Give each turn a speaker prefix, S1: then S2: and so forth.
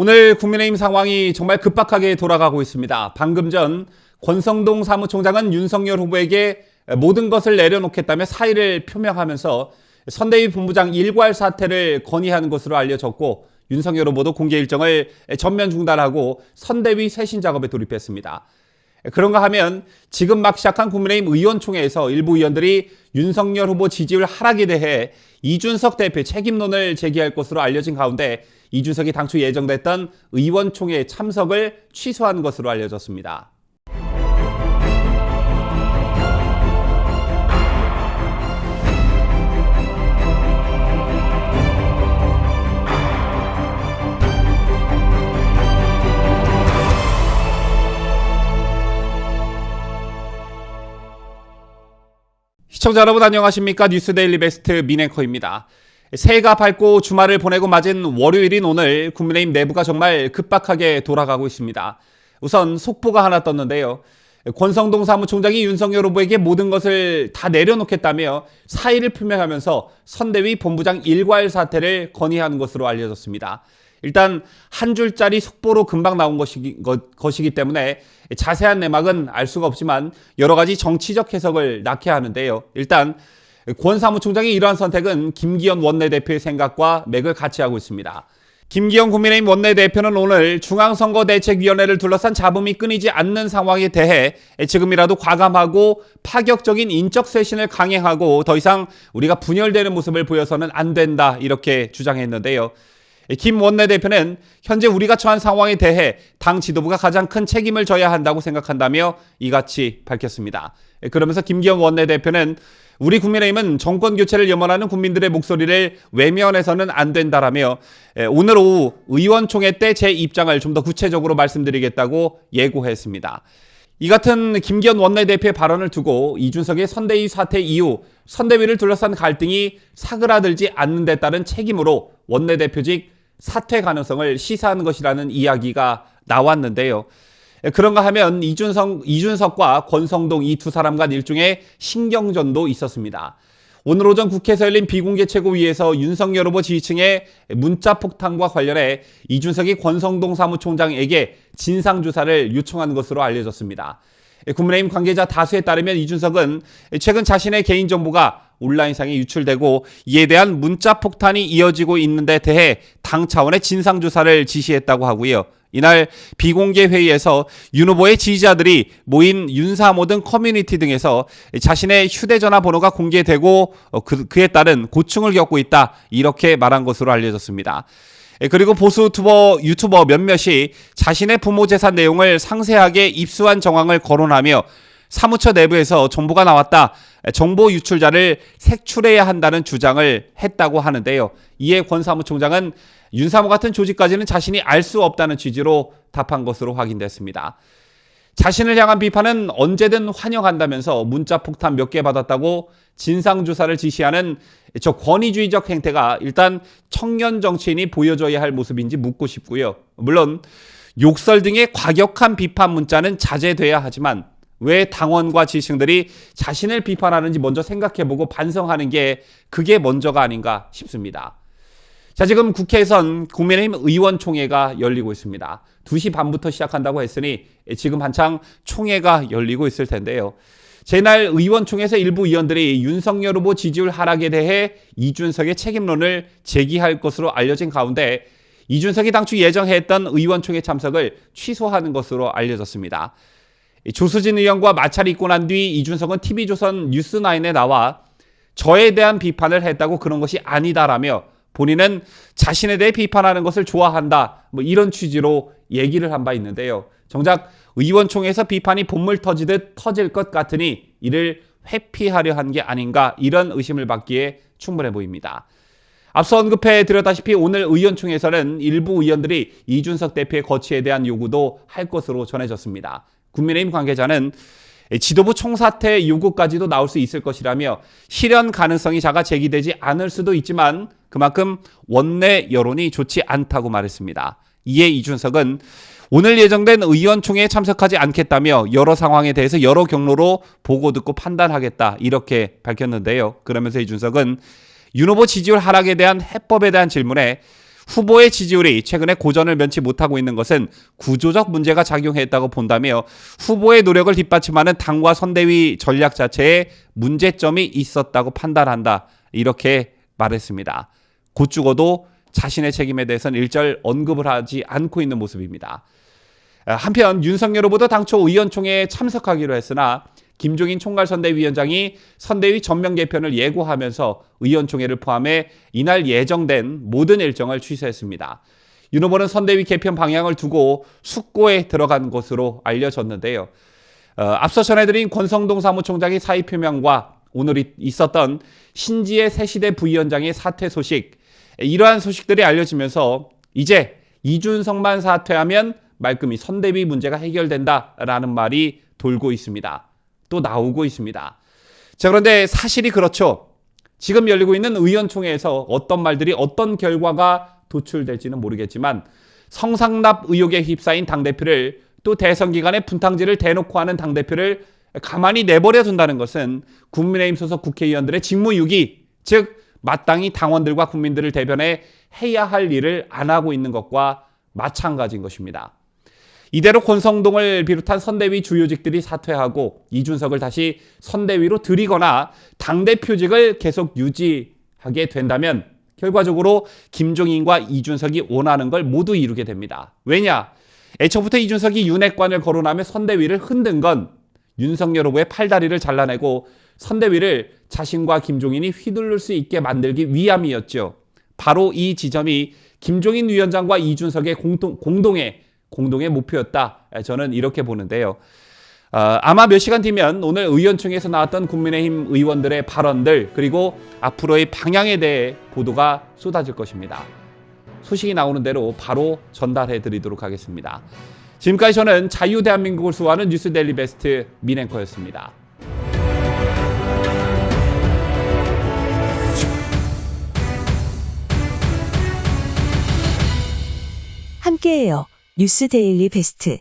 S1: 오늘 국민의힘 상황이 정말 급박하게 돌아가고 있습니다. 방금 전 권성동 사무총장은 윤석열 후보에게 모든 것을 내려놓겠다며 사의를 표명하면서 선대위 본부장 일괄 사퇴를 건의하는 것으로 알려졌고, 윤석열 후보도 공개 일정을 전면 중단하고 선대위 쇄신 작업에 돌입했습니다. 그런가 하면 지금 막 시작한 국민의힘 의원총회에서 일부 의원들이 윤석열 후보 지지율 하락에 대해 이준석 대표 책임론을 제기할 것으로 알려진 가운데, 이준석이 당초 예정됐던 의원총회 참석을 취소한 것으로 알려졌습니다. 시청자 여러분 안녕하십니까? 뉴스데일리 베스트 민앵커입니다. 새해가 밝고 주말을 보내고 맞은 월요일인 오늘 국민의힘 내부가 정말 급박하게 돌아가고 있습니다. 우선 속보가 하나 떴는데요. 권성동 사무총장이 윤석열 후보에게 모든 것을 다 내려놓겠다며 사의를 표명하면서 선대위 본부장 일괄 사퇴를 건의한 것으로 알려졌습니다. 일단 한 줄짜리 속보로 금방 나온 것이기 때문에 자세한 내막은 알 수가 없지만 여러 가지 정치적 해석을 낳게 하는데요. 일단 권 사무총장의 이러한 선택은 김기현 원내대표의 생각과 맥을 같이 하고 있습니다. 김기현 국민의힘 원내대표는 오늘 중앙선거대책위원회를 둘러싼 잡음이 끊이지 않는 상황에 대해 지금이라도 과감하고 파격적인 인적 쇄신을 강행하고 더 이상 우리가 분열되는 모습을 보여서는 안 된다, 이렇게 주장했는데요. 김 원내대표는 현재 우리가 처한 상황에 대해 당 지도부가 가장 큰 책임을 져야 한다고 생각한다며 이같이 밝혔습니다. 그러면서 김기현 원내대표는 우리 국민의힘은 정권 교체를 염원하는 국민들의 목소리를 외면해서는 안 된다라며 오늘 오후 의원총회 때 제 입장을 좀 더 구체적으로 말씀드리겠다고 예고했습니다. 이 같은 김기현 원내대표의 발언을 두고 이준석의 선대위 사퇴 이후 선대위를 둘러싼 갈등이 사그라들지 않는 데 따른 책임으로 원내대표직 사퇴 가능성을 시사하는 것이라는 이야기가 나왔는데요. 그런가 하면 이준석과 권성동 이 두 사람 간 일종의 신경전도 있었습니다. 오늘 오전 국회에서 열린 비공개 최고위에서 윤석열 후보 지지층의 문자 폭탄과 관련해 이준석이 권성동 사무총장에게 진상조사를 요청한 것으로 알려졌습니다. 국민의힘 관계자 다수에 따르면 이준석은 최근 자신의 개인정보가 온라인상에 유출되고 이에 대한 문자 폭탄이 이어지고 있는 데 대해 당 차원의 진상조사를 지시했다고 하고요. 이날 비공개 회의에서 윤 후보의 지지자들이 모인 윤사모 등 커뮤니티 등에서 자신의 휴대전화 번호가 공개되고 그에 따른 고충을 겪고 있다, 이렇게 말한 것으로 알려졌습니다. 그리고 보수 유튜버 몇몇이 자신의 부모 재산 내용을 상세하게 입수한 정황을 거론하며 사무처 내부에서 정보가 나왔다, 정보 유출자를 색출해야 한다는 주장을 했다고 하는데요. 이에 권 사무총장은 윤사모 같은 조직까지는 자신이 알 수 없다는 취지로 답한 것으로 확인됐습니다. 자신을 향한 비판은 언제든 환영한다면서 문자 폭탄 몇 개 받았다고 진상조사를 지시하는 저 권위주의적 행태가 일단 청년 정치인이 보여줘야 할 모습인지 묻고 싶고요. 물론 욕설 등의 과격한 비판 문자는 자제돼야 하지만 왜 당원과 지지층들이 자신을 비판하는지 먼저 생각해보고 반성하는 게 그게 먼저가 아닌가 싶습니다. 자, 지금 국회에선 국민의힘 의원총회가 열리고 있습니다. 2시 반부터 시작한다고 했으니 지금 한창 총회가 열리고 있을 텐데요. 제날 의원총회에서 일부 의원들이 윤석열 후보 지지율 하락에 대해 이준석의 책임론을 제기할 것으로 알려진 가운데 이준석이 당초 예정했던 의원총회 참석을 취소하는 것으로 알려졌습니다. 조수진 의원과 마찰이 있고 난 뒤 이준석은 TV조선 뉴스9에 나와 저에 대한 비판을 했다고 그런 것이 아니다라며 본인은 자신에 대해 비판하는 것을 좋아한다, 이런 취지로 얘기를 한 바 있는데요. 정작 의원총회에서 비판이 본물 터지듯 터질 것 같으니 이를 회피하려 한 게 아닌가, 이런 의심을 받기에 충분해 보입니다. 앞서 언급해 드렸다시피 오늘 의원총회에서는 일부 의원들이 이준석 대표의 거취에 대한 요구도 할 것으로 전해졌습니다. 국민의힘 관계자는 지도부 총사퇴 요구까지도 나올 수 있을 것이라며 실현 가능성이 작아 제기되지 않을 수도 있지만 그만큼 원내 여론이 좋지 않다고 말했습니다. 이에 이준석은 오늘 예정된 의원총회에 참석하지 않겠다며 여러 상황에 대해서 여러 경로로 보고 듣고 판단하겠다, 이렇게 밝혔는데요. 그러면서 이준석은 윤 후보 지지율 하락에 대한 해법에 대한 질문에 후보의 지지율이 최근에 고전을 면치 못하고 있는 것은 구조적 문제가 작용했다고 본다며 후보의 노력을 뒷받침하는 당과 선대위 전략 자체에 문제점이 있었다고 판단한다. 이렇게 말했습니다. 곧 죽어도 자신의 책임에 대해서는 일절 언급을 하지 않고 있는 모습입니다. 한편 윤석열 후보도 당초 의원총회에 참석하기로 했으나 김종인 총괄선대위원장이 선대위 전면 개편을 예고하면서 의원총회를 포함해 이날 예정된 모든 일정을 취소했습니다. 윤 후보는 선대위 개편 방향을 두고 숙고에 들어간 것으로 알려졌는데요. 앞서 전해드린 권성동 사무총장의 사의 표명과 오늘 있었던 신지혜 새시대 부위원장의 사퇴 소식, 이러한 소식들이 알려지면서 이제 이준석만 사퇴하면 말끔히 선대위 문제가 해결된다라는 말이 돌고 있습니다. 또 나오고 있습니다. 자, 그런데 사실이 그렇죠. 지금 열리고 있는 의원총회에서 어떤 말들이 어떤 결과가 도출될지는 모르겠지만 성상납 의혹에 휩싸인 당대표를 또 대선 기간에 분탕질을 대놓고 하는 당대표를 가만히 내버려 둔다는 것은 국민의힘 소속 국회의원들의 직무유기, 즉 마땅히 당원들과 국민들을 대변해 해야 할 일을 안 하고 있는 것과 마찬가지인 것입니다. 이대로 권성동을 비롯한 선대위 주요직들이 사퇴하고 이준석을 다시 선대위로 들이거나 당대표직을 계속 유지하게 된다면 결과적으로 김종인과 이준석이 원하는 걸 모두 이루게 됩니다. 왜냐? 애초부터 이준석이 윤핵관을 거론하며 선대위를 흔든 건 윤석열 후보의 팔다리를 잘라내고 선대위를 자신과 김종인이 휘둘를 수 있게 만들기 위함이었죠. 바로 이 지점이 김종인 위원장과 이준석의 공동의 목표였다. 저는 이렇게 보는데요. 아마 몇 시간 뒤면 오늘 의원총회에서 나왔던 국민의힘 의원들의 발언들 그리고 앞으로의 방향에 대해 보도가 쏟아질 것입니다. 소식이 나오는 대로 바로 전달해 드리도록 하겠습니다. 지금까지 저는 자유대한민국을 수호하는 뉴스데일리 베스트 민앵커였습니다.
S2: 함께해요. 뉴스데일리 베스트.